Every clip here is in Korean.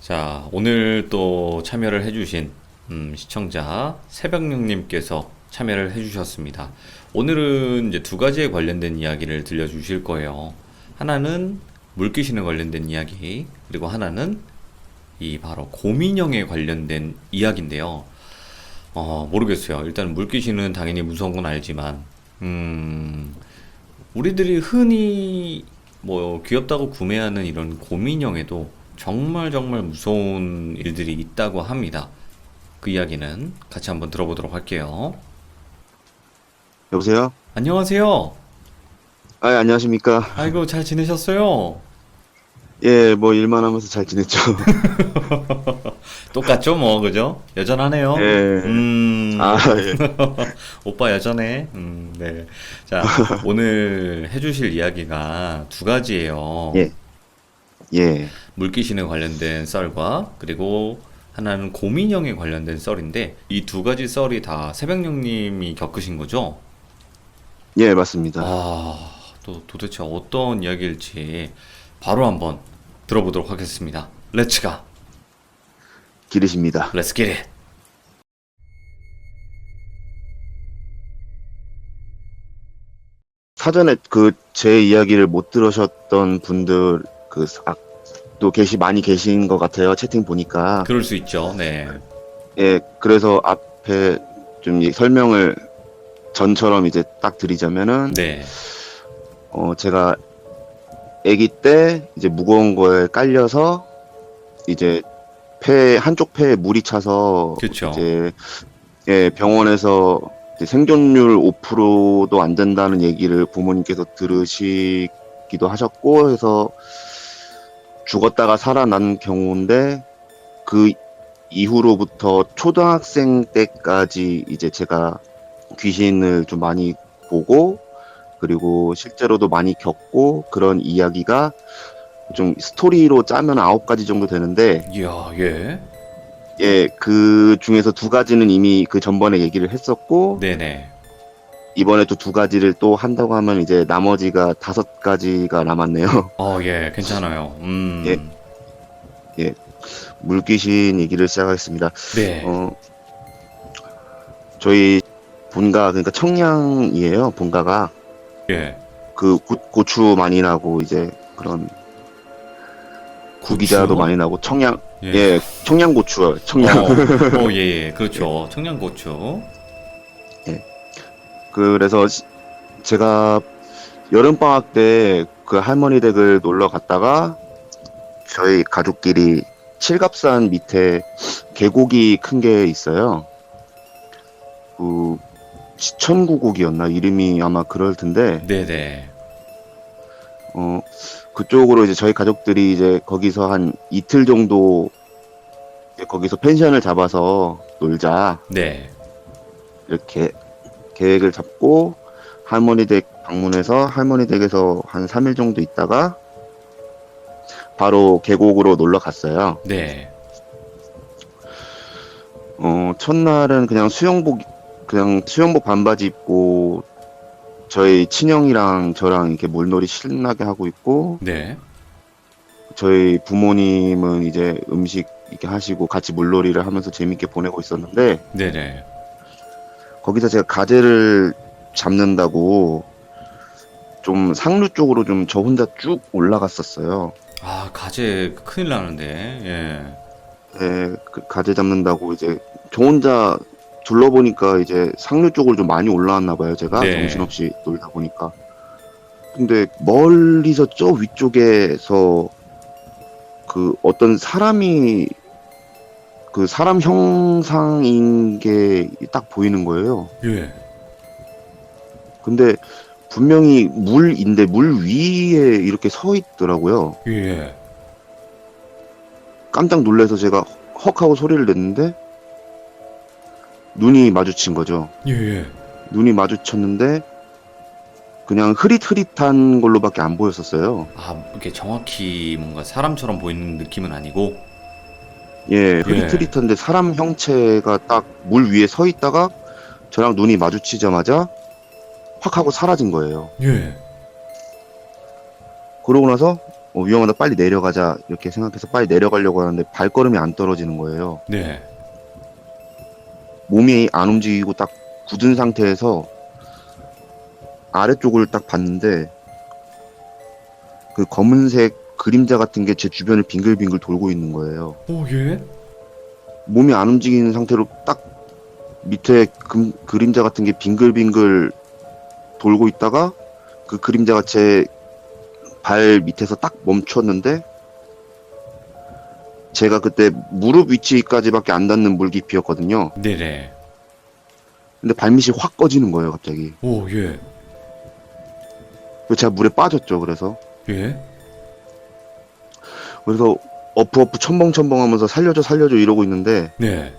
자, 오늘 또 참여를 해주신 시청자 새벽녘님께서 참여를 해주셨습니다. 오늘은 이제 두 가지에 관련된 이야기를 들려주실 거예요. 하나는 물귀신에 관련된 이야기, 그리고 하나는 이 바로 곰인형에 관련된 이야기인데요. 모르겠어요. 일단 물귀신은 당연히 무서운 건 알지만, 우리들이 흔히 뭐 귀엽다고 구매하는 이런 곰인형에도 정말 정말 무서운 일들이 있다고 합니다. 그 이야기는 같이 한번 들어보도록 할게요. 여보세요? 안녕하세요. 아, 안녕하십니까? 아이고, 잘 지내셨어요? 예, 뭐 일만 하면서 잘 지냈죠? 똑같죠, 뭐, 그죠? 여전하네요. 예. 음, 아, 예. 오빠 여전해. 네. 자, 오늘 해주실 이야기가 두 가지예요. 예. 예. 물귀신에 관련된 썰과 그리고 하나는 곰인형에 관련된 썰인데 이 두 가지 썰이 다 새벽녘님이 겪으신 거죠? 예, 맞습니다. 아, 또 도대체 어떤 이야기일지 바로 한번 들어보도록 하겠습니다. 렛츠가, 기르십니다. 렛츠 기 잇! 사전에 제 이야기를 못 들으셨던 분들 또 많이 계신 것 같아요. 채팅 보니까. 그럴 수 있죠. 네. 예, 그래서 앞에 좀 설명을 전처럼 이제 딱 드리자면은, 네. 제가 아기 때 이제 무거운 거에 깔려서 이제 한쪽 폐에 물이 차서 그쵸. 이제 예, 병원에서 이제 생존율 5%도 안 된다는 얘기를 부모님께서 들으시기도 하셨고 해서 죽었다가 살아난 경우인데 그 이후로부터 초등학생 때까지 이제 제가 귀신을 좀 많이 보고 그리고 실제로도 많이 겪고 그런 이야기가 좀 스토리로 짜면 9가지 정도 되는데 이야, 예. 예, 그 중에서 2가지는 이미 그 전번에 얘기를 했었고 네네. 이번에 또 2가지를 또 한다고 하면 이제 나머지가 5가지가 남았네요. 예, 괜찮아요. 예, 예. 물귀신 얘기를 시작하겠습니다. 네. 어, 저희 본가, 그러니까 청량이에요, 본가가. 예. 그 고추 많이 나고 이제 그런 구기자도 고추? 많이 나고 청양, 예. 예, 청양고추요, 청양. 예, 예. 그렇죠. 청양고추. 예. 그래서 제가 여름방학 때 그 할머니 댁을 놀러 갔다가 저희 가족끼리 칠갑산 밑에 계곡이 큰 게 있어요. 그 지천구곡이었나 이름이 아마 그럴 텐데 네네. 그쪽으로 이제 저희 가족들이 이제 거기서 한 이틀 정도 이제 거기서 펜션을 잡아서 놀자 네. 이렇게 계획을 잡고 할머니 댁 방문해서 할머니 댁에서 한 3일 정도 있다가 바로 계곡으로 놀러 갔어요. 네. 첫날은 그냥 수영복 반바지 입고 저희 친형이랑 저랑 이렇게 물놀이 신나게 하고 있고 네. 저희 부모님은 이제 음식 이렇게 하시고 같이 물놀이를 하면서 재밌게 보내고 있었는데 네네. 거기서 제가 가재를 잡는다고 좀 상류 쪽으로 좀 저 혼자 쭉 올라갔었어요. 아, 가재 큰일 나는데. 예. 네, 그 가재 잡는다고 이제 저 혼자 둘러보니까 이제 상류 쪽으로 좀 많이 올라왔나 봐요. 제가 네. 정신없이 놀다 보니까. 근데 멀리서 저 위쪽에서 그 어떤 사람이 그 사람 형상인 게 딱 보이는 거예요. 예. 근데 분명히 물인데 물 위에 이렇게 서 있더라고요. 예. 깜짝 놀라서 제가 헉 하고 소리를 냈는데 눈이 마주친 거죠. 예. 눈이 마주쳤는데 그냥 흐릿흐릿한 걸로밖에 안 보였었어요. 아, 이게 정확히 뭔가 사람처럼 보이는 느낌은 아니고. 예, 흐릿흐릿한데 사람 형체가 딱 물 위에 서 있다가 저랑 눈이 마주치자마자 확 하고 사라진 거예요. 예. 그러고 나서 위험하다 빨리 내려가자 이렇게 생각해서 빨리 내려가려고 하는데 발걸음이 안 떨어지는 거예요. 네. 몸이 안 움직이고 딱 굳은 상태에서 아래쪽을 딱 봤는데 그 검은색 그림자 같은 게 제 주변을 빙글빙글 돌고 있는 거예요. 오, 예. 몸이 안 움직이는 상태로 딱 밑에 그림자 같은 게 빙글빙글 돌고 있다가 그 그림자가 제 발 밑에서 딱 멈췄는데 제가 그때 무릎 위치까지밖에 안 닿는 물깊이였거든요. 네네. 근데 발밑이 확 꺼지는 거예요, 갑자기. 오, 예. 그래서 제가 물에 빠졌죠, 그래서. 예. 그래서 어프어프 첨벙첨벙 하면서 살려줘 이러고 있는데 네.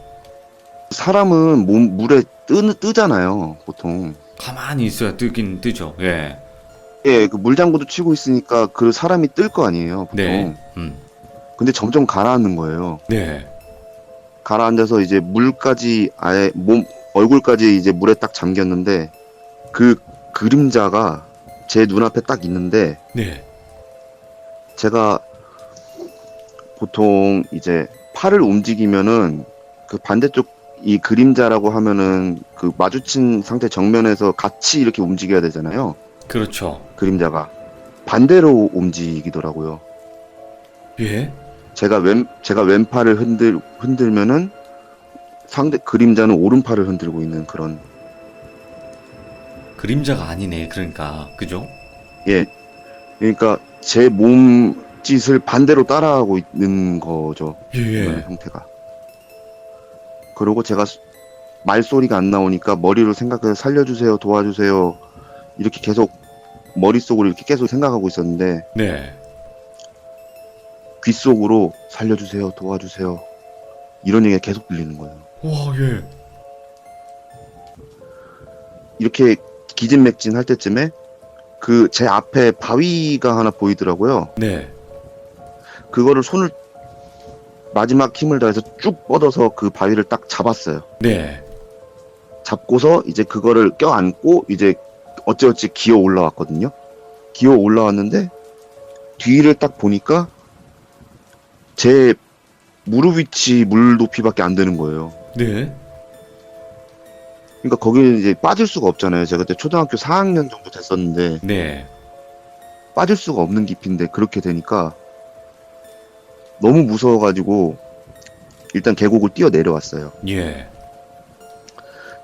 사람은 물에 뜨잖아요, 보통. 가만히 있어야 뜨긴 뜨죠. 예. 예, 그 물장구도 치고 있으니까 그 사람이 뜰 거 아니에요, 보통. 네. 근데 점점 가라앉는 거예요. 네. 가라앉아서 이제 물까지 아예 얼굴까지 이제 물에 딱 잠겼는데 그 그림자가 제 눈앞에 딱 있는데 네. 제가 보통 이제 팔을 움직이면은 그 반대쪽 이 그림자라고 하면은 그 마주친 상태 정면에서 같이 이렇게 움직여야 되잖아요. 그렇죠. 그림자가 반대로 움직이더라고요. 예. 제가 왼팔을 흔들면은 상대 그림자는 오른팔을 흔들고 있는 그런. 그림자가 아니네. 그러니까. 그죠? 예. 그러니까 제 몸짓을 반대로 따라하고 있는 거죠. 예. 그런 형태가. 그리고 제가 말소리가 안 나오니까 머리로 생각해서 살려주세요, 도와주세요. 이렇게 계속 머릿속으로 이렇게 계속 생각하고 있었는데 네. 귓속으로 살려주세요, 도와주세요. 이런 얘기가 계속 들리는 거예요. 와, 예. 이렇게 기진맥진 할 때쯤에 그 제 앞에 바위가 하나 보이더라고요. 네. 그거를 손을 마지막 힘을 다해서 쭉 뻗어서 그 바위를 딱 잡았어요. 네. 잡고서 이제 그거를 껴안고 이제 어찌어찌 기어 올라왔거든요. 기어 올라왔는데 뒤를 딱 보니까 제 무릎 위치 물 높이밖에 안 되는 거예요. 네. 그러니까 거기는 이제 빠질 수가 없잖아요. 제가 그때 초등학교 4학년 정도 됐었는데 네. 빠질 수가 없는 깊이인데 그렇게 되니까 너무 무서워가지고 일단 계곡을 뛰어 내려왔어요. 예.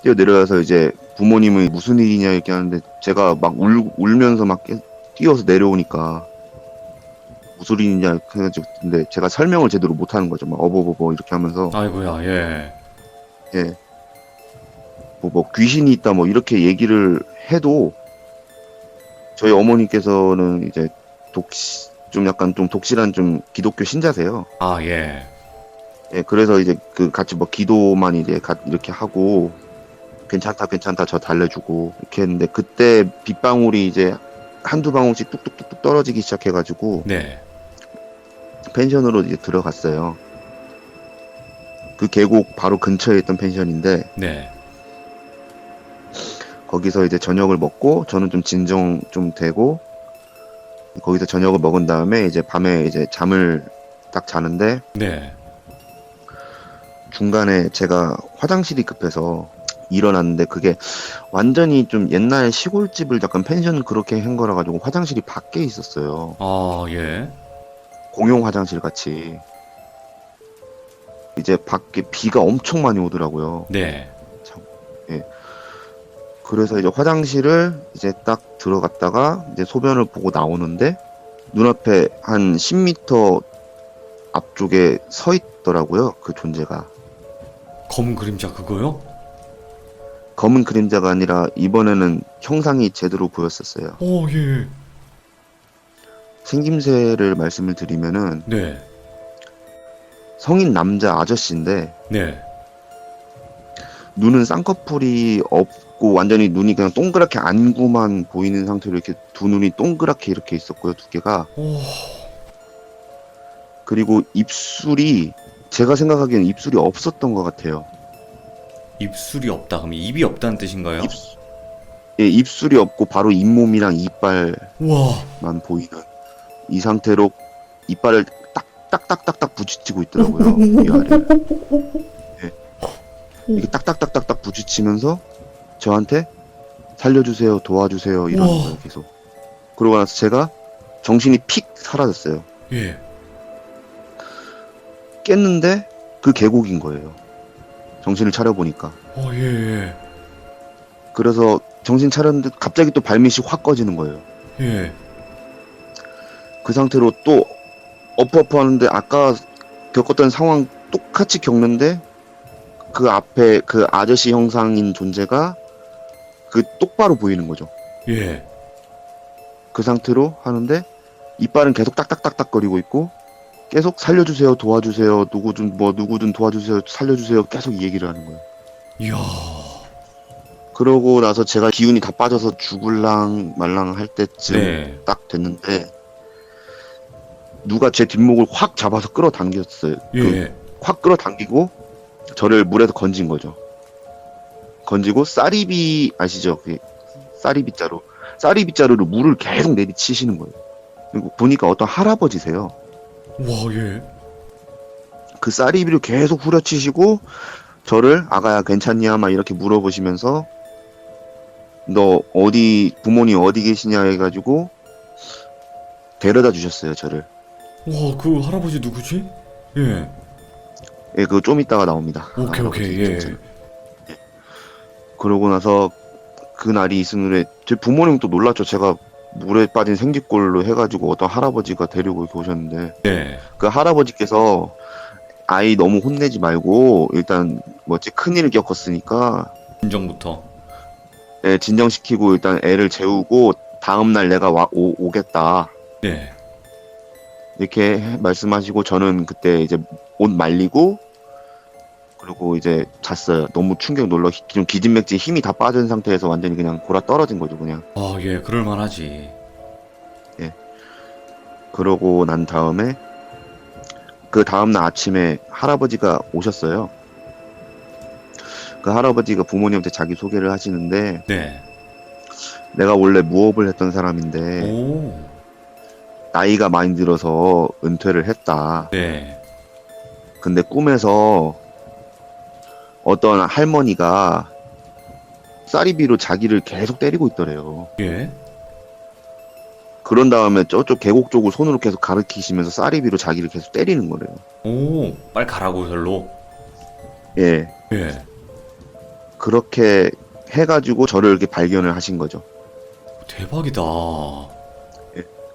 뛰어 내려와서 이제 부모님은 무슨 일이냐 이렇게 하는데 제가 막 울면서 막 뛰어서 내려오니까 무슨 일이냐 해가지고 근데 제가 설명을 제대로 못하는 거죠. 막 어버버버 이렇게 하면서 아이고야. 예. 예. 뭐 귀신이 있다 뭐 이렇게 얘기를 해도 저희 어머니께서는 이제 좀 약간 좀 독실한 좀 기독교 신자세요. 아, 예. 예, 그래서 이제 그 같이 뭐 기도만 이제 이렇게 하고 괜찮다 저 달래주고 이렇게 했는데 그때 빗방울이 이제 한두 방울씩 뚝뚝뚝뚝 떨어지기 시작해가지고 네. 펜션으로 이제 들어갔어요. 그 계곡 바로 근처에 있던 펜션인데 네. 거기서 이제 저녁을 먹고 저는 좀 진정 좀 되고 거기서 저녁을 먹은 다음에 이제 밤에 이제 잠을 딱 자는데 네. 중간에 제가 화장실이 급해서 일어났는데 그게 완전히 좀 옛날 시골집을 약간 펜션 그렇게 한 거라 가지고 화장실이 밖에 있었어요. 아, 예. 공용 화장실 같이. 이제 밖에 비가 엄청 많이 오더라고요. 네. 그래서 이제 화장실을 이제 딱 들어갔다가 이제 소변을 보고 나오는데 눈앞에 한 10m 앞쪽에 서 있더라고요. 그 존재가. 검은 그림자 그거요? 검은 그림자가 아니라 이번에는 형상이 제대로 보였었어요. 오, 예. 생김새를 말씀을 드리면은 네. 성인 남자 아저씨인데 네. 눈은 쌍꺼풀이 없고 완전히 눈이 그냥 동그랗게 안구만 보이는 상태로 이렇게 두 눈이 동그랗게 이렇게 있었고요. 두 개가. 오. 그리고 입술이 제가 생각하기에는 입술이 없었던 것 같아요. 입술이 없다. 그럼 입이 없다는 뜻인가요? 예, 입술이 없고 바로 잇몸이랑 이빨만 와. 보이는. 이 상태로 이빨을 딱딱딱딱딱 부딪히고 있더라고요. 위아래를. 예. 이게 딱딱딱딱딱 부딪히면서 저한테 살려주세요, 도와주세요 이러는 우와. 거예요, 계속. 그러고 나서 제가 정신이 픽 사라졌어요. 예. 깼는데 그 계곡인 거예요. 정신을 차려보니까. 예, 예. 그래서 정신 차렸는데 갑자기 또 발밑이 확 꺼지는 거예요. 예. 그 상태로 또 어프어프 하는데 아까 겪었던 상황 똑같이 겪는데 그 앞에 그 아저씨 형상인 존재가 그 똑바로 보이는 거죠. 예. 그 상태로 하는데 이빨은 계속 딱딱딱딱거리고 있고 계속 살려주세요, 도와주세요, 누구든 도와주세요, 살려주세요 계속 이 얘기를 하는 거예요. 이야. 그러고 나서 제가 기운이 다 빠져서 죽을랑 말랑 할 때쯤 네. 딱 됐는데 누가 제 뒷목을 확 잡아서 끌어당겼어요. 예. 확 끌어당기고 저를 물에서 건진 거죠. 건지고 쌀이비 아시죠? 그 쌀이비 자루로 물을 계속 내리치시는 거예요. 그리고 보니까 어떤 할아버지세요. 와, 예. 그 쌀이비를 계속 후려치시고 저를 아가야 괜찮냐 막 이렇게 물어보시면서 너 부모님 어디 계시냐 해가지고 데려다 주셨어요, 저를. 와, 그 할아버지 누구지? 예. 예, 그거 좀 이따가 나옵니다. 오케이, 오케이, 예. 그러고 나서 그날이 있은 후에 제 부모님도 놀랐죠. 제가 물에 빠진 생쥐꼴로 해가지고 어떤 할아버지가 데리고 이렇게 오셨는데 네. 그 할아버지께서 아이 너무 혼내지 말고 일단 큰일을 겪었으니까 인정부터. 애 진정시키고 일단 애를 재우고 다음날 내가 오겠다 네. 이렇게 말씀하시고 저는 그때 이제 옷 말리고 그리고 이제 잤어요. 너무 충격 놀라 좀 기진맥진 힘이 다 빠진 상태에서 완전히 그냥 골아 떨어진 거죠, 그냥. 아, 예, 그럴만하지. 그러고 난 다음에 그 다음날 아침에 할아버지가 오셨어요. 그 할아버지가 부모님한테 자기 소개를 하시는데 네. 내가 원래 무업을 했던 사람인데 오. 나이가 많이 들어서 은퇴를 했다. 네. 근데 꿈에서 어떤 할머니가 쌀이비로 자기를 계속 때리고 있더래요. 예. 그런 다음에 저쪽 계곡 쪽을 손으로 계속 가리키시면서 쌀이비로 자기를 계속 때리는 거래요. 오, 빨리 가라고 절로. 예. 예. 그렇게 해가지고 저를 이렇게 발견을 하신 거죠. 대박이다.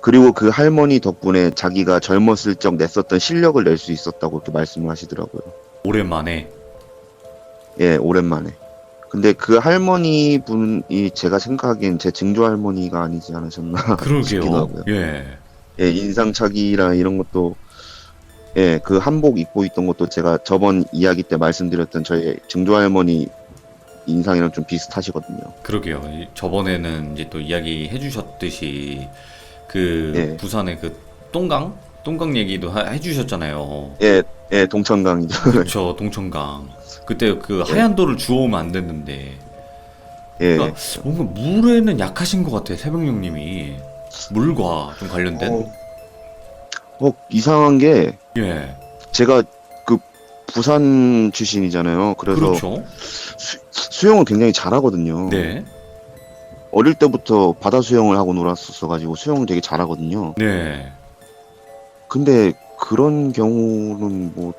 그리고 그 할머니 덕분에 자기가 젊었을 적 냈었던 실력을 낼 수 있었다고 이렇게 말씀을 하시더라고요. 오랜만에. 예, 오랜만에. 근데 그 할머니 분이 제가 생각하기엔 제 증조 할머니가 아니지 않으셨나 싶기도 그러게요. 하고요. 예. 예, 인상착의랑 이런 것도 예, 그 한복 입고 있던 것도 제가 저번 이야기 때 말씀드렸던 저희 증조 할머니 인상이랑 좀 비슷하시거든요. 그러게요. 저번에는 이제 또 이야기 해주셨듯이 그 예. 부산의 그 똥강 얘기도 해주셨잖아요. 예, 예, 동천강이죠. 그렇죠, 동천강. 그때 그 하얀 돌을 주워오면 안 됐는데 예. 그러니까 뭔가 물에는 약하신 것 같아, 새벽령님이. 물과 좀 관련된. 이상한 게 예. 제가 그 부산 출신이잖아요. 그래서 그렇죠. 수영을 굉장히 잘하거든요. 네. 어릴 때부터 바다 수영을 하고 놀았었어가지고 수영을 되게 잘하거든요. 네. 근데 그런 경우는 뭐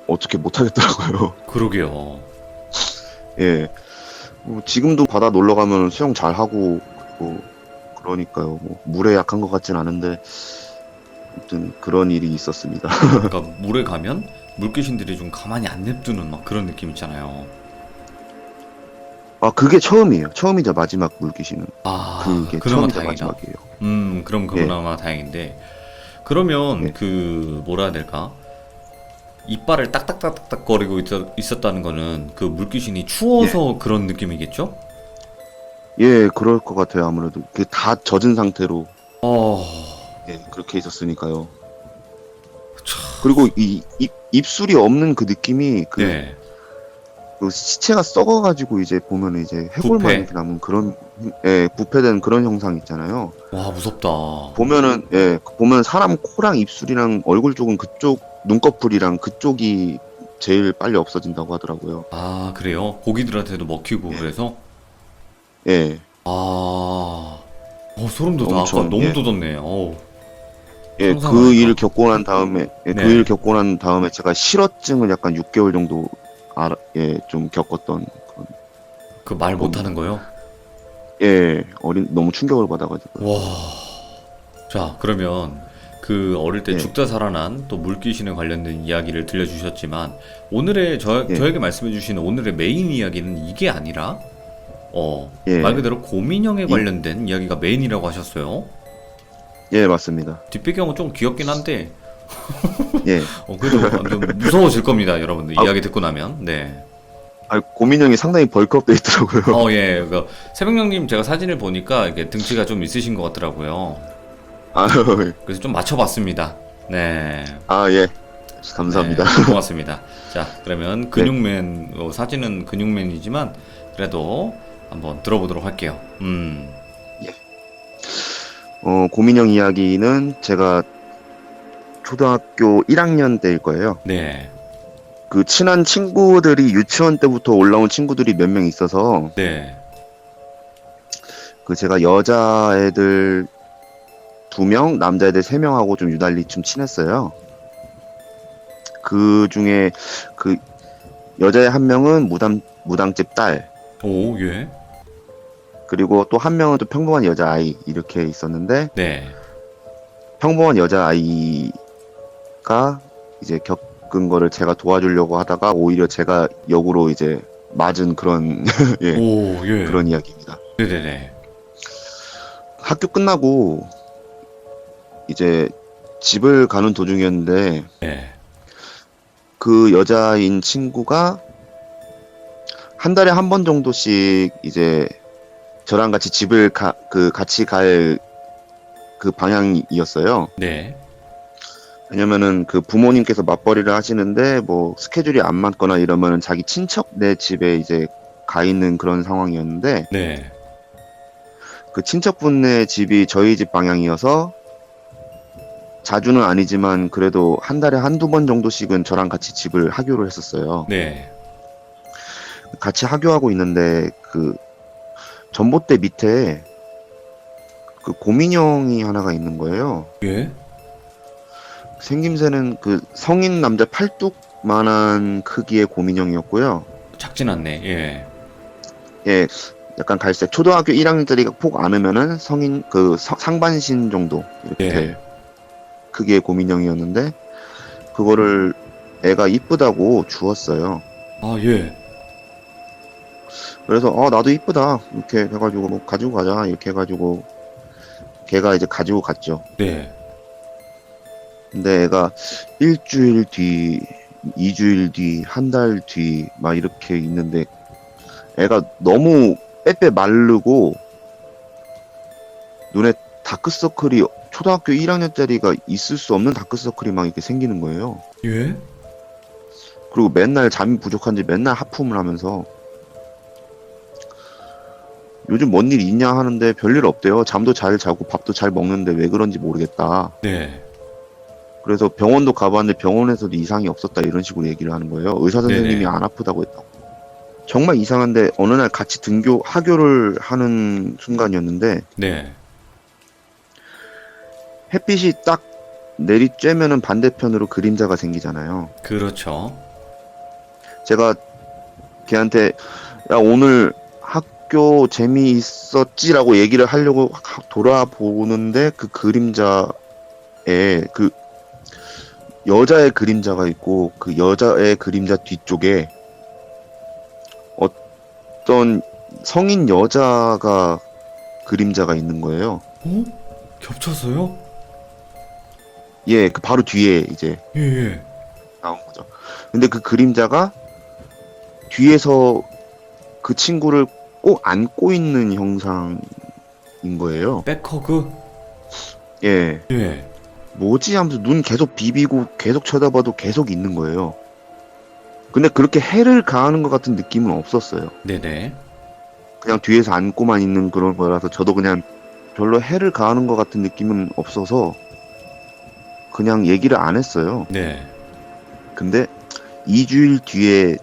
어떻게 못하겠더라고요. 그러게요. 예. 지금도 바다 놀러 가면 수영 잘하고 그러니까요. 뭐 물에 약한 것 같진 않은데 아무튼 그런 일이 있었습니다. 그러니까 물에 가면 물귀신들이 좀 가만히 안 냅두는 막 그런 느낌 있잖아요. 아, 그게 처음이에요. 처음이자 마지막 물귀신은. 아, 그게 그나마 처음이자 다행이다. 마지막이에요. 그럼 그나마 다행인데. 그러면 예. 그 뭐라 해야 될까? 이빨을 딱딱딱딱 거리고 있었다는 거는 그 물귀신이 추워서 그런 느낌이겠죠? 예, 그럴 것 같아요. 아무래도 그 다 젖은 상태로 어, 예, 그렇게 있었으니까요. 그리고 이 입술이 없는 그 느낌이 그 네. 그 시체가 썩어가지고 이제 보면 이제 해골만 부패. 이렇게 남은 그런, 예, 부패된 그런 형상 있잖아요. 와, 무섭다. 보면은, 예, 보면 사람 코랑 입술이랑 얼굴 쪽은 그쪽, 눈꺼풀이랑 그쪽이 제일 빨리 없어진다고 하더라고요. 아, 그래요? 고기들한테도 먹히고 예. 그래서? 예, 아, 소름 돋아. 아까 엄청, 너무 예. 돋았네. 어우, 예, 상상을 그 하니까. 일 겪고 난 다음에, 예, 그 네. 일 겪고 난 다음에 제가 실어증을 약간 6개월 정도, 예, 좀 겪었던, 그런, 그 말 못하는 거요? 예, 너무 충격을 받아가지고. 와. 자, 그러면 그 어릴 때 예, 죽다 살아난 또 물귀신에 관련된 이야기를 들려주셨지만 오늘의 예, 저에게 말씀해주신 오늘의 메인 이야기는 이게 아니라 말 예, 그대로 고민형에 이, 관련된 이야기가 메인이라고 하셨어요. 예, 맞습니다. 뒷배경은 좀 귀엽긴 한데 예. 그래도 좀 무서워질 겁니다, 여러분들 아, 이야기 듣고 나면. 네. 고민형이 상당히 벌크업돼 있더라고요. 예. 그 새벽령님 제가 사진을 보니까 이게 등치가 좀 있으신 것 같더라고요. 아, 그래서 좀 맞춰봤습니다. 네. 예. 감사합니다. 네, 고맙습니다. 자, 그러면 네. 근육맨, 사진은 근육맨이지만 그래도 한번 들어보도록 할게요. 예. 고민형 이야기는 제가 초등학교 1학년 때일 거예요. 네, 그 친한 친구들이 유치원 때부터 올라온 친구들이 몇 명 있어서 네, 그 제가 여자애들 2명, 남자애들 3명하고 좀 유달리 좀 친했어요. 그 중에 그 여자애 한 명은 무당집 딸, 오, 예, 그리고 또 한 명은 또 평범한 여자아이 이렇게 있었는데 네, 평범한 여자아이가 이제 겪은 거를 제가 도와주려고 하다가 오히려 제가 역으로 이제 맞은 그런 예, 오, 예, 그런 이야기입니다. 네네네, 학교 끝나고 이제 집을 가는 도중이었는데 네, 그 여자인 친구가 한 달에 한 번 정도씩 이제 저랑 같이 집을 같이 갈 그 방향이었어요. 네, 왜냐면은 그 부모님께서 맞벌이를 하시는데 뭐 스케줄이 안 맞거나 이러면은 자기 친척네 집에 이제 가 있는 그런 상황이었는데 네, 그 친척분네 집이 저희 집 방향이어서 자주는 아니지만 그래도 한 달에 한두 번 정도씩은 저랑 같이 집을 하교를 했었어요. 네, 같이 하교하고 있는데 그 전봇대 밑에 그 고민형이 하나가 있는 거예요. 예, 생김새는 그 성인 남자 팔뚝만한 크기의 고민형이었고요. 작진 않네, 예, 예, 약간 갈색. 초등학교 1학년짜리가 폭 안으면은 성인 상반신 정도 이렇게 예, 될 크기의 고민형이었는데 그거를 애가 이쁘다고 주었어요. 아, 예, 그래서 나도 이쁘다 이렇게 해가지고 뭐 가지고 가자 이렇게 해가지고 걔가 이제 가지고 갔죠. 네, 근데 애가 일주일 뒤, 2주일 뒤, 한 달 뒤 막 이렇게 있는데 애가 너무 빼빼 마르고 눈에 다크서클이 초등학교 1학년짜리가 있을 수 없는 다크서클이 막 이렇게 생기는 거예요. 예, 그리고 맨날 잠이 부족한지 맨날 하품을 하면서 요즘 뭔 일 있냐 하는데 별일 없대요. 잠도 잘 자고 밥도 잘 먹는데 왜 그런지 모르겠다. 네, 그래서 병원도 가봤는데 병원에서도 이상이 없었다 이런 식으로 얘기를 하는 거예요. 의사 선생님이 네네, 안 아프다고 했다고. 정말 이상한데 어느 날 같이 하교를 하는 순간이었는데 네, 햇빛이 딱 내리쬐면은 반대편으로 그림자가 생기잖아요. 그렇죠, 제가 걔한테 야 오늘 학교 재미있었지라고 얘기를 하려고 돌아보는데 그 그림자에 그 여자의 그림자가 있고 그 여자의 그림자 뒤쪽에 어떤 성인 여자가 그림자가 있는 거예요. 겹쳐서요? 예, 그 바로 뒤에 이제 예, 예, 나온 거죠. 근데 그 그림자가 뒤에서 그 친구를 꼭 안고 있는 형상인 거예요. 백허그? 예, 예, 뭐지 하면서 눈 계속 비비고 계속 쳐다봐도 계속 있는 거예요. 근데 그렇게 해를 가하는 것 같은 느낌은 없었어요. 네네. 그냥 뒤에서 안고만 있는 그런 거라서 저도 그냥 별로 해를 가하는 것 같은 느낌은 없어서 그냥 얘기를 안 했어요. 네. 근데 2주일 뒤에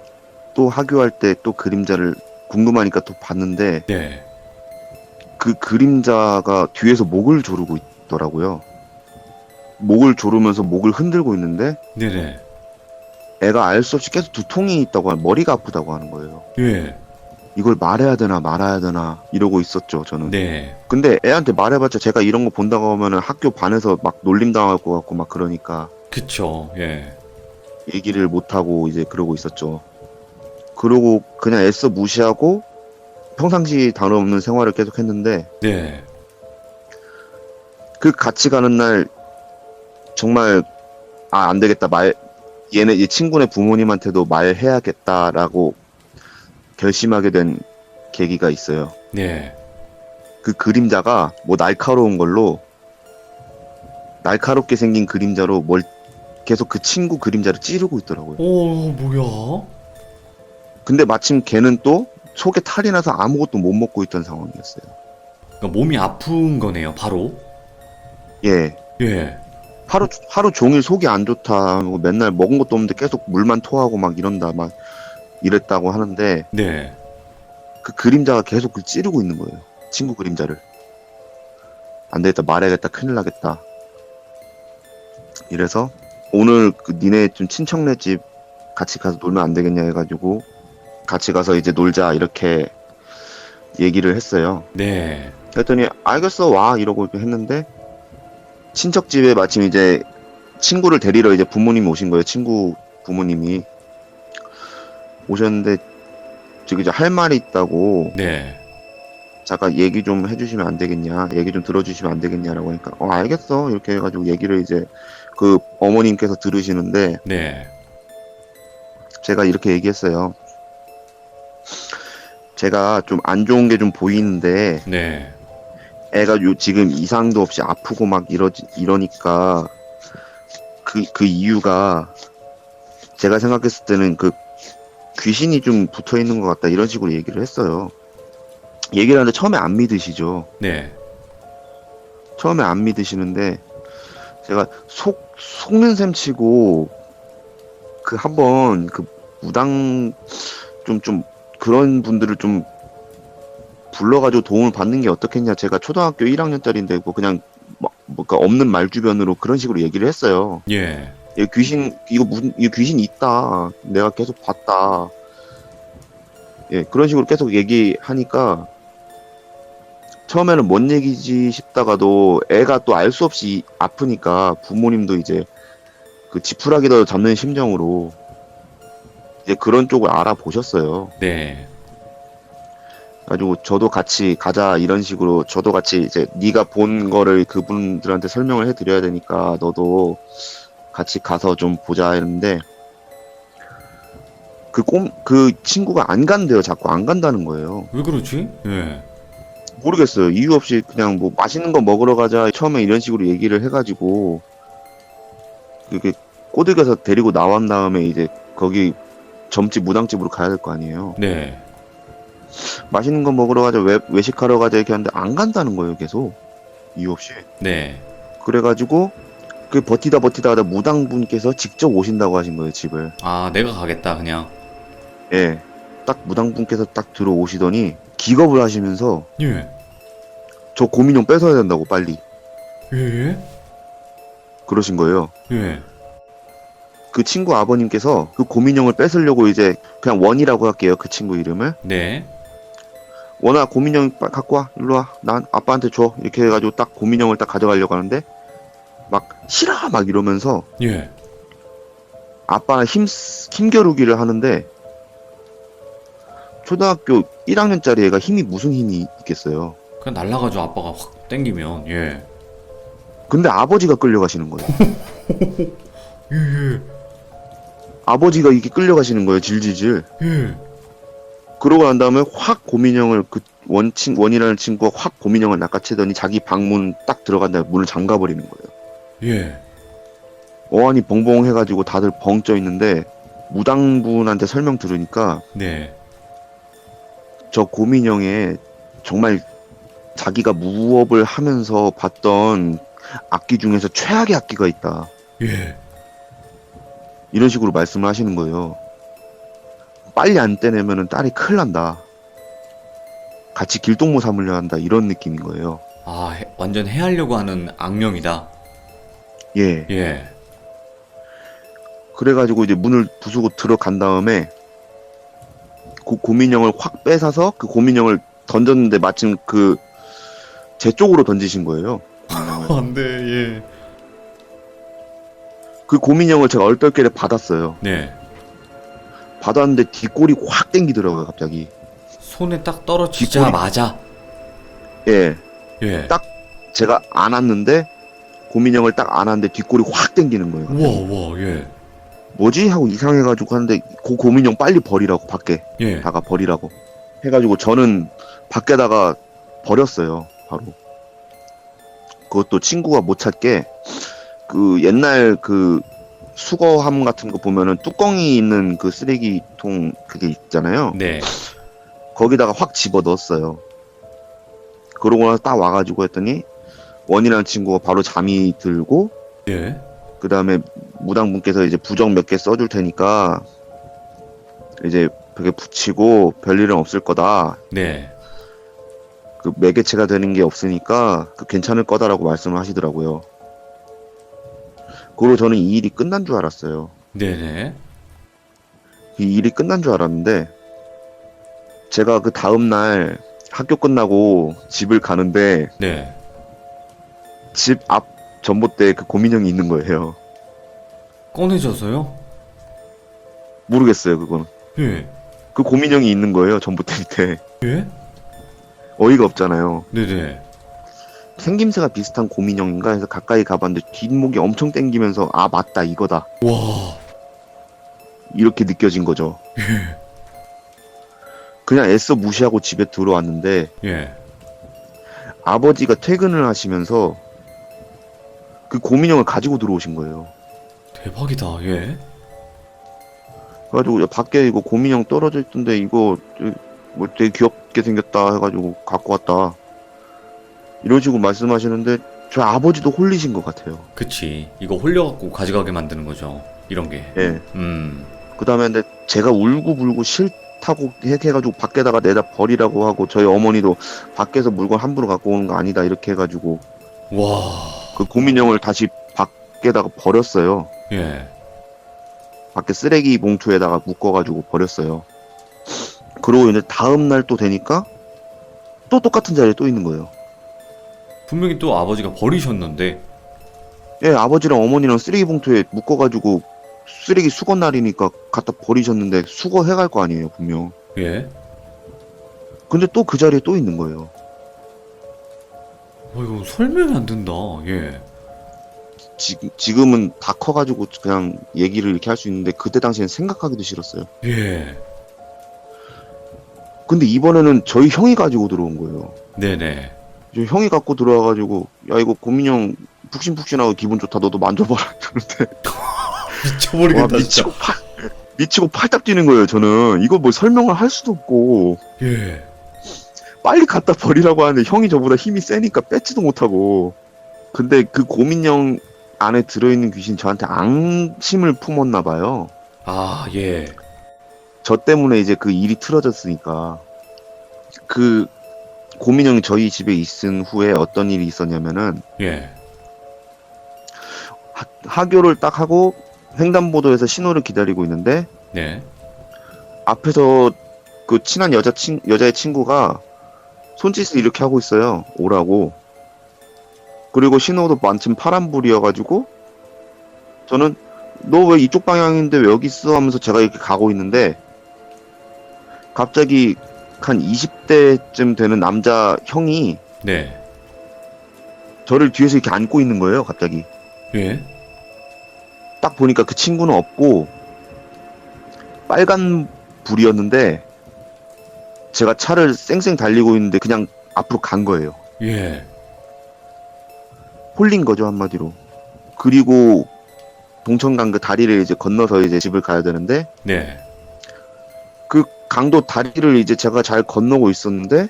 또 하교할 때 또 그림자를 궁금하니까 또 봤는데 네. 그 그림자가 뒤에서 목을 조르고 있더라고요. 목을 조르면서 목을 흔들고 있는데 네네. 애가 알 수 없이 계속 두통이 있다고 머리가 아프다고 하는 거예요. 예. 이걸 말해야 되나 말아야 되나 이러고 있었죠, 저는. 네. 근데 애한테 말해봤자 제가 이런 거 본다고 하면은 학교 반에서 막 놀림 당할 것 같고 막 그러니까 그쵸. 예. 얘기를 못하고 이제 그러고 있었죠. 그러고 그냥 애써 무시하고 평상시 다름없는 생활을 계속 했는데 네. 그 같이 가는 날 정말 안 되겠다 얘 친구네 부모님한테도 말해야겠다라고 결심하게 된 계기가 있어요. 네. 그 그림자가 뭐 날카로운 걸로 날카롭게 생긴 그림자로 뭘 계속 그 친구 그림자를 찌르고 있더라고요. 오, 뭐야? 근데 마침 걔는 또 속에 탈이 나서 아무것도 못 먹고 있던 상황이었어요. 그러니까 몸이 아픈 거네요, 바로. 예. 예. 하루 종일 속이 안 좋다. 뭐 맨날 먹은 것도 없는데 계속 물만 토하고 막 이런다. 막 이랬다고 하는데 네. 그 그림자가 계속 그 찌르고 있는 거예요. 친구 그림자를. 안 되겠다. 말해야겠다. 큰일 나겠다. 이래서 오늘 그 니네 좀 친척네 집 같이 가서 놀면 안 되겠냐 해가지고 같이 가서 이제 놀자 이렇게 얘기를 했어요. 네. 그랬더니 알겠어 와 이러고 했는데 친척 집에 마침 이제 친구를 데리러 이제 부모님이 오신 거예요. 친구 부모님이 오셨는데 저기 이제 할 말이 있다고 네. 잠깐 얘기 좀 해주시면 안 되겠냐, 얘기 좀 들어주시면 안 되겠냐라고 하니까 알겠어 이렇게 해가지고 얘기를 이제 그 어머님께서 들으시는데 네. 제가 이렇게 얘기했어요. 제가 좀 안 좋은 게 좀 보이는데 네. 애가 지금 이상도 없이 아프고 막 이러니까 그 이유가 제가 생각했을 때는 그 귀신이 좀 붙어 있는 것 같다 이런 식으로 얘기를 했어요. 얘기를 하는데 처음에 안 믿으시죠. 네. 처음에 안 믿으시는데 제가 속는 셈 치고 그 한번 그 무당 좀 그런 분들을 좀 불러가지고 도움을 받는 게 어떻겠냐. 제가 초등학교 1학년짜리인데 뭐 그냥 뭔가 없는 말 주변으로 그런 식으로 얘기를 했어요. 예. 이거 귀신 있다. 내가 계속 봤다. 예, 그런 식으로 계속 얘기하니까 처음에는 뭔 얘기지 싶다가도 애가 또 알 수 없이 아프니까 부모님도 이제 그 지푸라기도 잡는 심정으로 이제 그런 쪽을 알아보셨어요. 네. 가지고 저도 같이 가자 이런 식으로 저도 같이 이제 네가 본 거를 그분들한테 설명을 해드려야 되니까 너도 같이 가서 좀 보자 했는데 그 친구가 안 간대요. 자꾸 안 간다는 거예요. 왜 그러지? 예. 모르겠어요. 이유 없이 그냥 뭐 맛있는 거 먹으러 가자 처음에 이런 식으로 얘기를 해가지고 그게 꼬드겨서 데리고 나온 다음에 이제 거기 점집 무당집으로 가야 될 거 아니에요. 네. 맛있는 거 먹으러 가자 외식하러 가자 이렇게 하는데 안 간다는 거예요. 계속 이유 없이. 네. 그래가지고 그 버티다 하다 무당분께서 직접 오신다고 하신 거예요. 집을. 아, 내가 가겠다, 그냥. 예. 딱 무당분께서 딱 들어오시더니 기겁을 하시면서 예. 저 고민형 뺏어야 된다고 빨리 예? 그러신 거예요. 예. 그 친구 아버님께서 그 고민형을 뺏으려고 이제 그냥 원이라고 할게요. 그 친구 이름을. 네. 원아 고민형 갖고 와. 일로 와. 난 아빠한테 줘. 이렇게 해가지고 딱 고민형을 딱 가져가려고 하는데 막 싫어 막 이러면서 예. 아빠는 힘겨루기를 하는데 초등학교 1학년짜리 애가 무슨 힘이 있겠어요. 그냥 날라가죠, 아빠가 확 땡기면. 예. 근데 아버지가 끌려가시는 거예요. 예. 아버지가 이렇게 끌려가시는 거예요. 질질질. 예. 그러고 난 다음에 확 고민형을 그 원이라는 친구가 확 고민형을 낚아채더니 자기 방문 딱 들어간 다음에 문을 잠가버리는 거예요. 예. 어안이 벙벙 해가지고 다들 벙 쪄 있는데 무당분한테 설명 들으니까 네. 저 고민형에 정말 자기가 무업을 하면서 봤던 악기 중에서 최악의 악기가 있다. 예. 이런 식으로 말씀을 하시는 거예요. 빨리 안 떼내면은 딸이 큰일 난다. 같이 길동무 삼으려 한다. 이런 느낌인 거예요. 아, 완전 해하려고 하는 악령이다. 예. 예. 그래가지고 이제 문을 부수고 들어간 다음에 그 고민형을 확 뺏어서 그 고민형을 던졌는데 마침 그 제 쪽으로 던지신 거예요. 안 돼, 예. 그 고민형을 제가 얼떨결에 받았어요. 네. 받았는데 뒷골이 확 땡기더라고요, 갑자기. 손에 딱 떨어지자마자. 예. 예. 딱 제가 안았는데 고민형을 딱 안았는데 뒷골이 확 땡기는 거예요. 갑자기. 우와, 우와, 예. 뭐지? 하고 이상해가지고 하는데 그 고민형 빨리 버리라고 밖에 예. 다가 버리라고 해가지고 저는 밖에다가 버렸어요. 바로. 그것도 친구가 못 찾게 그 옛날 그 수거함 같은 거 보면은 뚜껑이 있는 그 쓰레기통 그게 있잖아요. 네. 거기다가 확 집어 넣었어요. 그러고 나서 딱 와가지고 했더니 원이라는 친구가 바로 잠이 들고 예. 그 다음에 무당분께서 이제 부적 몇 개 써줄 테니까 이제 벽에 붙이고 별일은 없을 거다. 네. 그 매개체가 되는 게 없으니까 그 괜찮을 거다라고 말씀을 하시더라고요. 그리고 저는 이 일이 끝난 줄 알았어요. 네네. 이 일이 끝난 줄 알았는데 제가 그 다음날 학교 끝나고 집을 가는데 네. 집 앞 전봇대에 그 고민형이 있는 거예요. 꺼내져서요? 모르겠어요, 그거는. 예. 그 고민형이 있는 거예요, 전봇대 밑에. 예? 어이가 없잖아요. 네네. 생김새가 비슷한 고민형인가 해서 가까이 가봤는데 뒷목이 엄청 땡기면서 아 맞다 이거다 와. 이렇게 느껴진 거죠. 예. 그냥 애써 무시하고 집에 들어왔는데 예. 아버지가 퇴근을 하시면서 그 고민형을 가지고 들어오신 거예요. 대박이다. 예. 그래가지고 야, 밖에 이거 고민형 떨어져 있던데 이거 뭐 되게 귀엽게 생겼다 해가지고 갖고 왔다 이런 식으로 말씀하시는데 저 아버지도 홀리신 것 같아요. 그치. 이거 홀려갖고 가져가게 만드는 거죠. 이런 게. 예. 음. 그 다음에 근데 제가 울고불고 싫다고 해가지고 밖에다가 내다 버리라고 하고 저희 어머니도 밖에서 물건 함부로 갖고 오는 거 아니다 이렇게 해가지고 와. 그 고민형을 다시 밖에다가 버렸어요. 예. 밖에 쓰레기 봉투에다가 묶어가지고 버렸어요. 그러고 이제 다음날 또 되니까 또 똑같은 자리에 또 있는 거예요. 분명히 또 아버지가 버리셨는데. 예, 아버지랑 어머니랑 쓰레기 봉투에 묶어가지고 쓰레기 수거 날이니까 갖다 버리셨는데 수거해갈 거 아니에요, 분명. 예. 근데 또 그 자리에 또 있는 거예요. 이거 설명이 안 된다. 예. 지금은 다 커가지고 그냥 얘기를 이렇게 할 수 있는데 그때 당시엔 생각하기도 싫었어요. 예. 근데 이번에는 저희 형이 가지고 들어온 거예요. 네네. 저희 형이 갖고 들어와가지고 야 이거 고민형 푹신푹신하고 기분 좋다 너도 만져봐라 그러는데 미쳐버리겠다, 와, 진짜. 미치고 팔딱 뛰는 거예요. 저는 이거 뭐 설명을 할 수도 없고 예. 빨리 갖다 버리라고 하는데 형이 저보다 힘이 세니까 뺏지도 못하고. 근데 그 고민형 안에 들어있는 귀신 저한테 앙심을 품었나 봐요. 아, 예. 저 때문에 이제 그 일이 틀어졌으니까. 그 고민형이 저희 집에 있은 후에 어떤 일이 있었냐면은 예. 하교를 딱 하고 횡단보도에서 신호를 기다리고 있는데 네. 앞에서 그 친한 여자의 친구가 손짓을 이렇게 하고 있어요. 오라고. 그리고 신호도 마침 파란불이어가지고 저는 너 왜 이쪽 방향인데 왜 여기 있어 하면서 제가 이렇게 가고 있는데 갑자기 한 20대쯤 되는 남자 형이 네. 저를 뒤에서 이렇게 안고 있는 거예요. 갑자기. 예. 딱 보니까 그 친구는 없고 빨간 불이었는데 제가 차를 쌩쌩 달리고 있는데 그냥 앞으로 간 거예요. 예. 홀린 거죠, 한마디로. 그리고 동천강 그 다리를 이제 건너서 이제 집을 가야 되는데 네. 그 강도 다리를 이제 제가 잘 건너고 있었는데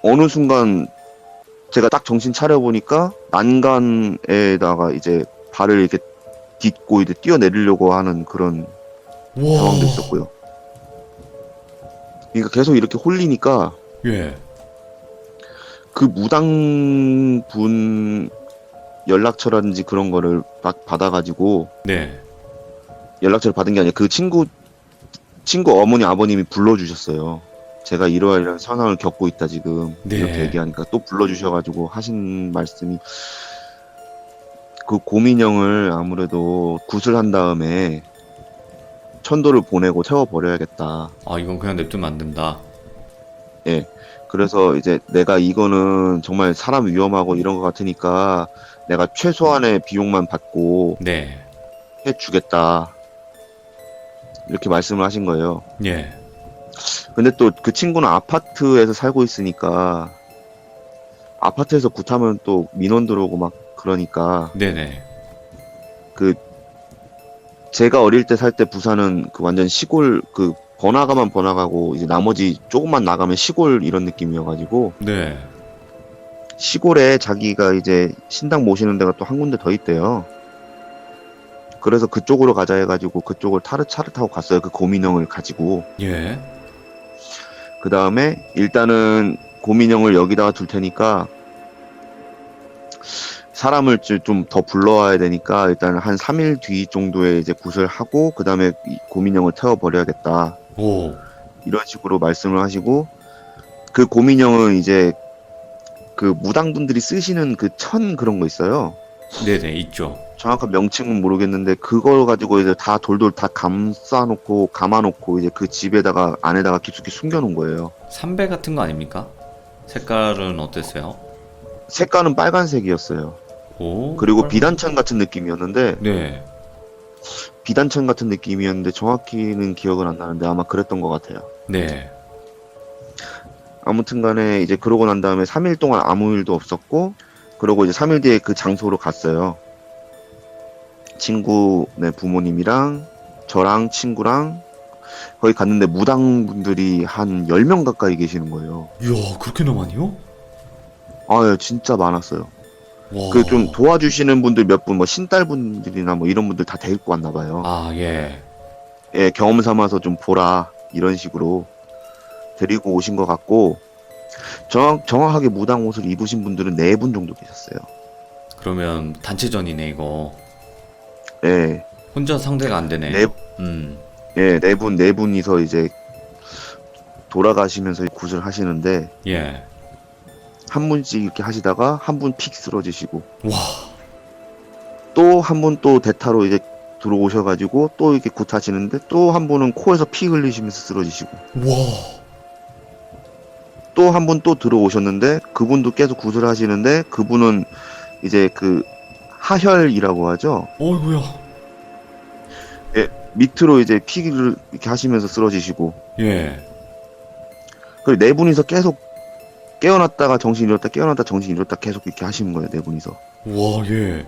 어느 순간 제가 딱 정신 차려 보니까 난간에다가 이제 발을 이렇게 딛고 이제 뛰어내리려고 하는 그런 와. 상황도 있었고요. 그러니까 계속 이렇게 홀리니까 예. 그 무당분 연락처라든지 그런 거를 막 받아가지고 네. 연락처를 받은 게 아니라 그 친구 어머니 아버님이 불러주셨어요. 제가 이러이러한 상황을 겪고 있다 지금 네. 이렇게 얘기하니까 또 불러주셔가지고 하신 말씀이 그 고민형을 아무래도 구슬한 다음에 천도를 보내고 태워버려야겠다. 아, 이건 그냥 냅두면 안 된다. 예. 그래서 이제 내가 이거는 정말 사람 위험하고 이런 것 같으니까 내가 최소한의 비용만 받고 네. 해주겠다. 이렇게 말씀을 하신 거예요. 예. 근데 또 그 친구는 아파트에서 살고 있으니까 아파트에서 굿하면 또 민원 들어오고 막 그러니까 네네. 그 제가 어릴 때 살 때 부산은 그 완전 시골 그 번화가만 번화가고 이제 나머지 조금만 나가면 시골 이런 느낌이어가지고 네. 시골에 자기가 이제 신당 모시는 데가 또 한 군데 더 있대요. 그래서 그쪽으로 가자 해가지고 그쪽을 차를 타고 갔어요. 그 고민형을 가지고. 예. 그 다음에 일단은 고민형을 여기다가 둘 테니까 사람을 좀 더 불러와야 되니까 일단 한 3일 뒤 정도에 이제 구슬하고 그 다음에 고민형을 태워버려야겠다. 오. 이런 식으로 말씀을 하시고 그 고민형은 이제 그 무당분들이 쓰시는 그 천 그런 거 있어요. 네네, 있죠. 정확한 명칭은 모르겠는데 그걸 가지고 이제 다 돌돌 다 감아놓고 이제 그 집에다가 안에다가 깊숙이 숨겨놓은 거예요. 삼배 같은 거 아닙니까? 색깔은 어땠어요? 색깔은 빨간색이었어요. 오. 그리고 빨간- 비단천 같은 느낌이었는데 네. 비단천 같은 느낌이었는데 정확히는 기억은 안 나는데 아마 그랬던 것 같아요. 네. 아무튼 간에 이제 그러고 난 다음에 3일 동안 아무 일도 없었고 그러고 이제 3일 뒤에 그 장소로 갔어요. 친구네 부모님이랑 저랑 친구랑 거기 갔는데 무당분들이 한 10명 가까이 계시는 거예요. 이야, 그렇게나 많이요? 아, 예, 진짜 많았어요. 와. 그 좀 도와주시는 분들 몇 분, 뭐 신딸분들이나 뭐 이런 분들 다 데리고 왔나 봐요. 아, 예. 예, 경험 삼아서 좀 보라 이런 식으로 데리고 오신 것 같고 정확하게 무당 옷을 입으신 분들은 4분 정도 계셨어요. 그러면 단체전이네, 이거. 예, 혼자 상대가 안 되네. 네, 음. 예, 네 분이서 이제 돌아가시면서 구슬 하시는데 예. 한 분씩 이렇게 하시다가 한 분 픽 쓰러지시고 와. 또 한 분 또 대타로 이제 들어오셔가지고 또 이렇게 굿하시는데 또 한 분은 코에서 피 흘리시면서 쓰러지시고 와. 또 한 분 또 들어오셨는데 그분도 계속 굿을 하시는데 그분은 이제 그 하혈이라고 하죠. 어이구야. 밑으로 이제 피를 이렇게 하시면서 쓰러지시고 예. 그리고 4분이서 계속 깨어났다가 정신 잃었다 깨어났다 정신 잃었다 계속 이렇게 하시는 거예요. 4분이서. 와, 예.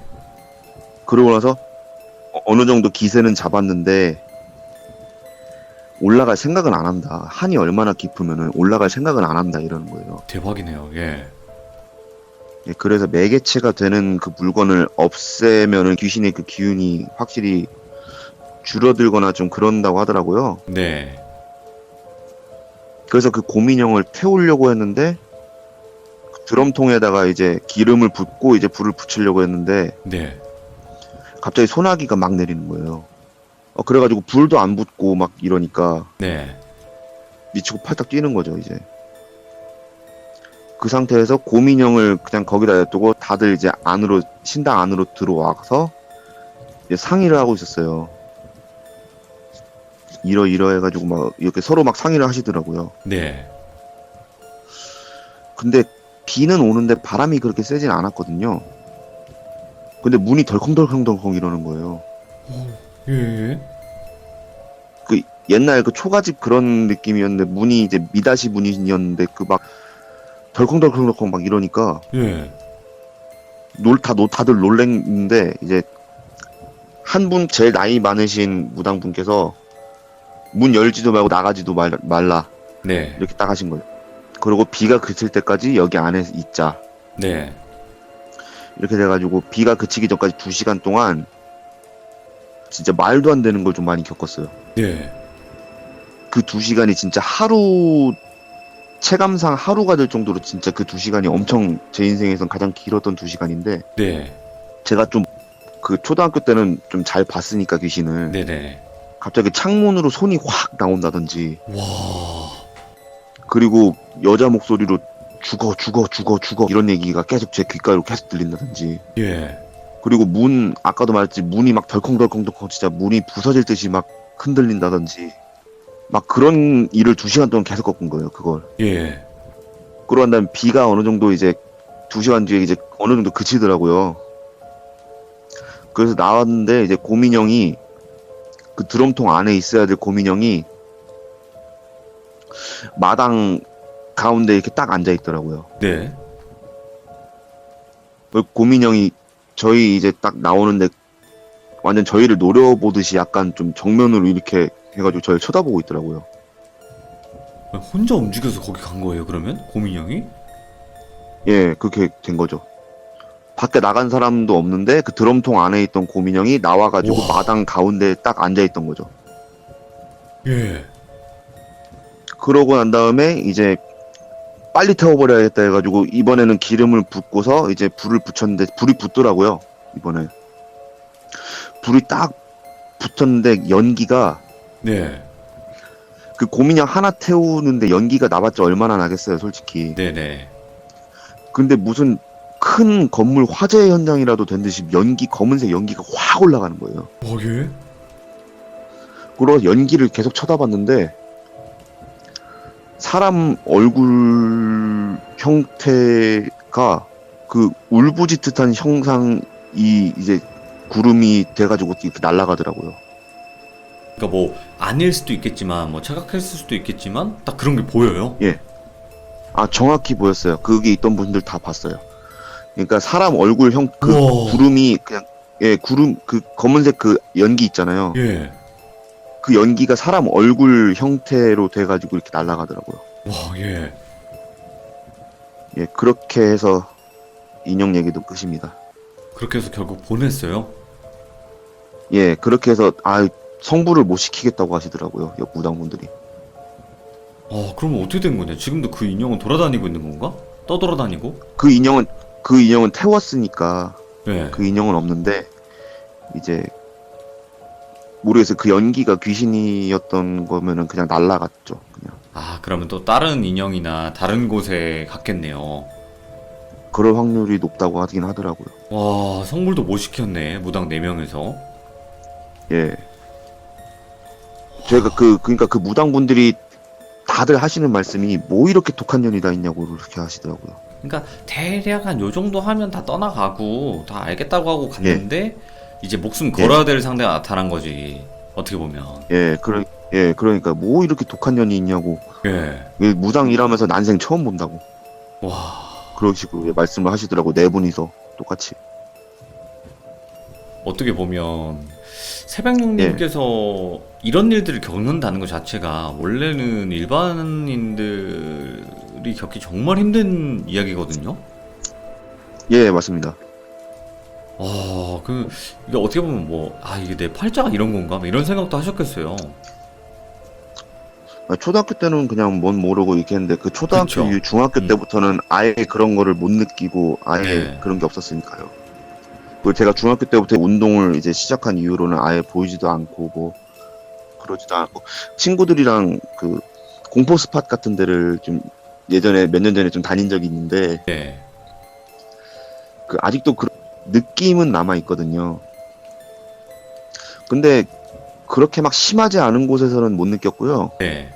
그러고 나서 어느 정도 기세는 잡았는데 올라갈 생각은 안 한다. 한이 얼마나 깊으면은 올라갈 생각은 안 한다 이러는 거예요. 대박이네요. 예. 예, 그래서 매개체가 되는 그 물건을 없애면은 귀신의 그 기운이 확실히 줄어들거나 좀 그런다고 하더라고요. 네. 그래서 그 고민형을 태우려고 했는데 드럼통에다가 이제 기름을 붓고 이제 불을 붙이려고 했는데 네. 갑자기 소나기가 막 내리는 거예요. 그래가지고 불도 안 붙고 막 이러니까 네. 미치고 팔딱 뛰는 거죠 이제. 그 상태에서 고민형을 그냥 거기다 냅두고 다들 이제 안으로 신당 안으로 들어와서 이제 상의를 하고 있었어요. 이러 해가지고 막 이렇게 서로 막 상의를 하시더라고요. 네. 근데 비는 오는데 바람이 그렇게 세진 않았거든요. 근데 문이 덜컹덜컹 이러는 거예요. 예. 그 옛날 그 초가집 그런 느낌이었는데 문이 이제 미닫이 문이었는데 그 막 덜컹덜컹 막 이러니까 예. 다들 놀랬는데 이제 한 분 제일 나이 많으신 무당분께서 문 열지도 말고 나가지도 말라 네. 이렇게 딱 하신 거예요. 그리고 비가 그칠 때까지 여기 안에 있자 네. 이렇게 돼가지고 비가 그치기 전까지 2시간 동안 진짜 말도 안 되는 걸 좀 많이 겪었어요. 네. 그 2시간이 진짜 하루 체감상 하루가 될 정도로 진짜 그 2시간이 엄청 제 인생에선 가장 길었던 2시간인데 네. 제가 좀 그 초등학교 때는 좀 잘 봤으니까 귀신을 네네. 갑자기 창문으로 손이 확 나온다든지 와. 그리고 여자 목소리로 죽어 죽어 죽어 죽어 이런 얘기가 계속 제 귓가로 계속 들린다든지 예. 그리고 문 아까도 말했지 문이 막 덜컹덜컹덜컹 진짜 문이 부서질 듯이 막 흔들린다든지 막 그런 일을 2시간 동안 계속 겪은 거예요 그걸. 예. 그러고 난 다음에 비가 어느 정도 이제 2시간 뒤에 이제 어느 정도 그치더라고요. 그래서 나왔는데 이제 고민형이 그 드럼통 안에 있어야 될 고민형이 마당 가운데 이렇게 딱 앉아 있더라고요. 네. 그 고민형이 저희 이제 딱 나오는데 완전 저희를 노려보듯이 약간 좀 정면으로 이렇게 해가지고 저를 쳐다보고 있더라고요. 혼자 움직여서 거기 간 거예요, 그러면? 고민 형이? 예, 그렇게 된 거죠. 밖에 나간 사람도 없는데 그 드럼통 안에 있던 고민형이 나와가지고 우와. 마당 가운데 딱 앉아 있던 거죠. 예. 그러고 난 다음에 이제 빨리 태워버려야겠다 해가지고 이번에는 기름을 붓고서 이제 불을 붙였는데 불이 붙더라고요. 이번에 불이 딱 붙었는데 연기가 네. 그 고민형 하나 태우는데 연기가 나봤자 얼마나 나겠어요, 솔직히. 네네. 근데 무슨 큰 건물 화재 현장이라도 된 듯이 검은색 연기가 확 올라가는 거예요. 예? 그러고 연기를 계속 쳐다봤는데 사람 얼굴 형태가 그 울부짖듯한 형상이 이제 구름이 돼가지고 이렇게 날아가더라고요. 그러니까 뭐 아닐 수도 있겠지만 뭐 착각했을 수도 있겠지만 딱 그런 게 보여요. 예. 아, 정확히 보였어요. 거기 있던 분들 다 봤어요. 그러니까 사람 얼굴 우와. 구름이 그냥 예, 구름 그 검은색 그 연기 있잖아요. 예. 그 연기가 사람 얼굴 형태로 돼가지고 이렇게 날아가더라고요. 와, 예. 예, 그렇게 해서 인형 얘기도 끝입니다. 그렇게 해서 결국 보냈어요. 예, 그렇게 해서 성불을 못 시키겠다고 하시더라고요. 옆 무당분들이. 그러면 어떻게 된 거냐? 지금도 그 인형은 돌아다니고 있는 건가? 떠돌아다니고? 그 인형은 태웠으니까 예. 그 인형은 없는데 이제 모르겠어요. 그 연기가 귀신이었던 거면은 그냥 날라갔죠. 그냥 그러면 또 다른 인형이나 다른 곳에 갔겠네요. 그럴 확률이 높다고 하긴 하더라고요. 와, 성불도 못 시켰네. 무당 4명에서. 예. 제가 그러니까 그 무당분들이 다들 하시는 말씀이 뭐 이렇게 독한 년이 다 있냐고 그렇게 하시더라고요. 그러니까 대략 한 요 정도 하면 다 떠나가고 다 알겠다고 하고 갔는데 이제 목숨 걸어야 될 상대가 나타난 거지. 어떻게 보면. 그러니까 뭐 이렇게 독한 년이 있냐고. 예. 무당 일하면서 난생 처음 본다고. 와. 그런 식으로 말씀을 하시더라고. 네 분이서 똑같이. 어떻게 보면 새백룡님께서 이런 일들을 겪는다는 것 자체가 원래는 일반인들이 겪기 정말 힘든 이야기거든요. 예, 맞습니다. 이게 어떻게 보면 이게 내 팔자가 이런 건가? 뭐 이런 생각도 하셨겠어요. 초등학교 때는 그냥 뭔 모르고 이렇게 했는데 그 초등학교 그쵸. 이후 중학교 때부터는 아예 그런 거를 못 느끼고 아예 네. 그런 게 없었으니까요. 그리고 제가 중학교 때부터 운동을 이제 시작한 이후로는 아예 보이지도 않고 뭐 그러지도 않고 친구들이랑 그 공포 스팟 같은 데를 좀 예전에 몇 년 전에 좀 다닌 적이 있는데 네. 그 아직도 그 느낌은 남아 있거든요. 근데 그렇게 막 심하지 않은 곳에서는 못 느꼈고요. 네.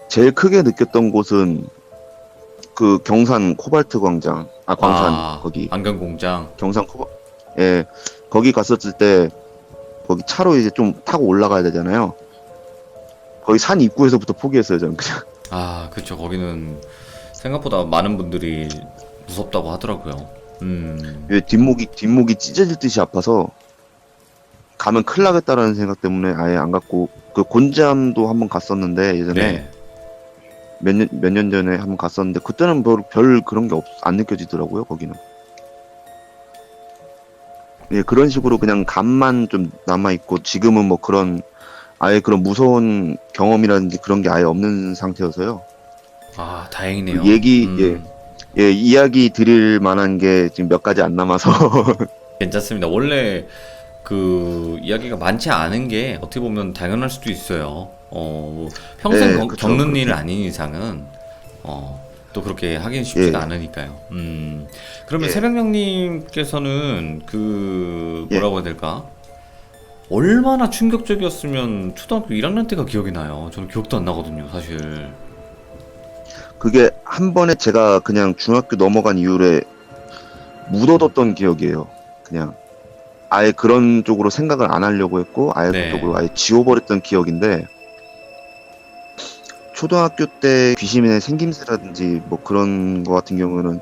제일 크게 느꼈던 곳은 그 경산 코발트 광장, 광산 거기 안경공장. 경산 예, 거기 갔었을 때 거기 차로 이제 좀 타고 올라가야 되잖아요. 거기 산 입구에서부터 포기했어요, 저는 그냥. 그쵸. 거기는 생각보다 많은 분들이 무섭다고 하더라고요. 왜 뒷목이 찢어질 듯이 아파서 가면 큰일 나겠다라는 생각 때문에 아예 안 갔고, 그 곤지암도 한번 갔었는데, 예전에, 네. 몇 년 전에 한번 갔었는데, 그때는 별 그런 게 안 느껴지더라고요, 거기는. 예, 그런 식으로 그냥 감만 좀 남아있고, 지금은 뭐 그런, 아예 그런 무서운 경험이라든지 그런 게 아예 없는 상태여서요. 아, 그 다행이네요. 얘기, 예, 이야기 드릴 만한 게 지금 몇 가지 안 남아서. 괜찮습니다. 원래 그 이야기가 많지 않은 게 어떻게 보면 당연할 수도 있어요. 뭐 평생 예, 그쵸, 겪는 그렇게. 일 아닌 이상은 또 그렇게 하긴 쉽지가 예, 않으니까요. 그러면 예, 새벽령님께서는 그 예. 뭐라고 해야 될까? 얼마나 충격적이었으면 초등학교 1학년 때가 기억이 나요. 저는 기억도 안 나거든요, 사실. 그게 한 번에 제가 그냥 중학교 넘어간 이후에 묻어뒀던 기억이에요. 그냥. 아예 그런 쪽으로 생각을 안 하려고 했고, 아예 네, 그쪽으로 아예 지워버렸던 기억인데, 초등학교 때 귀신의 생김새라든지 뭐 그런 거 같은 경우는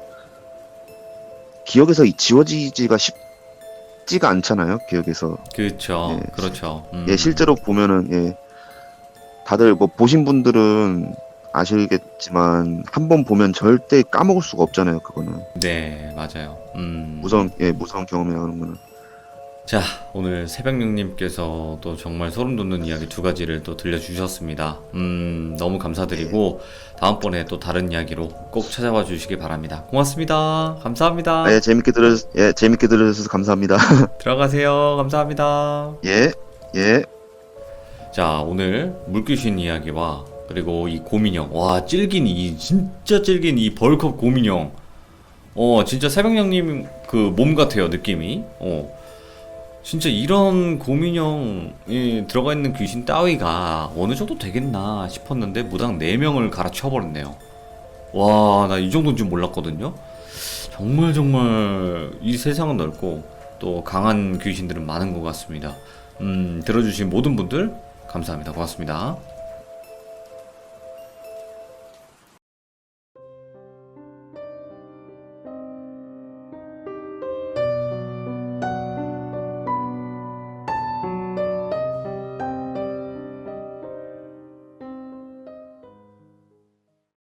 기억에서 지워지기가 쉽지가 않잖아요. 기억에서. 예, 그렇죠, 그렇죠. 예, 실제로 보면은, 예, 다들 뭐 보신 분들은 아시겠지만, 한 번 보면 절대 까먹을 수가 없잖아요. 그거는. 네, 맞아요. 예, 무서운 경험이라 그런 거는. 자, 오늘 새벽령님께서 또 정말 소름 돋는 이야기 두 가지를 또 들려주셨습니다. 너무 예. 감사드리고, 다음번에 또 다른 이야기로 꼭 찾아와 주시기 바랍니다. 고맙습니다. 아, 감사합니다. 예, 재밌게 들어주셔서 감사합니다. 들어가세요. 감사합니다. 예, 예. 자, 오늘 물귀신 이야기와 그리고 이 곰인형. 와, 찔긴 이, 진짜 찔긴 이 벌컵 곰인형. 진짜 새벽령님 그 몸 같아요, 느낌이. 진짜 이런 곰인형에 들어가 있는 귀신 따위가 어느 정도 되겠나 싶었는데 무당 4명을 갈아쳐버렸네요. 와, 나 이 정도인 줄 몰랐거든요. 정말 정말 이 세상은 넓고 또 강한 귀신들은 많은 것 같습니다. 들어주신 모든 분들 감사합니다. 고맙습니다.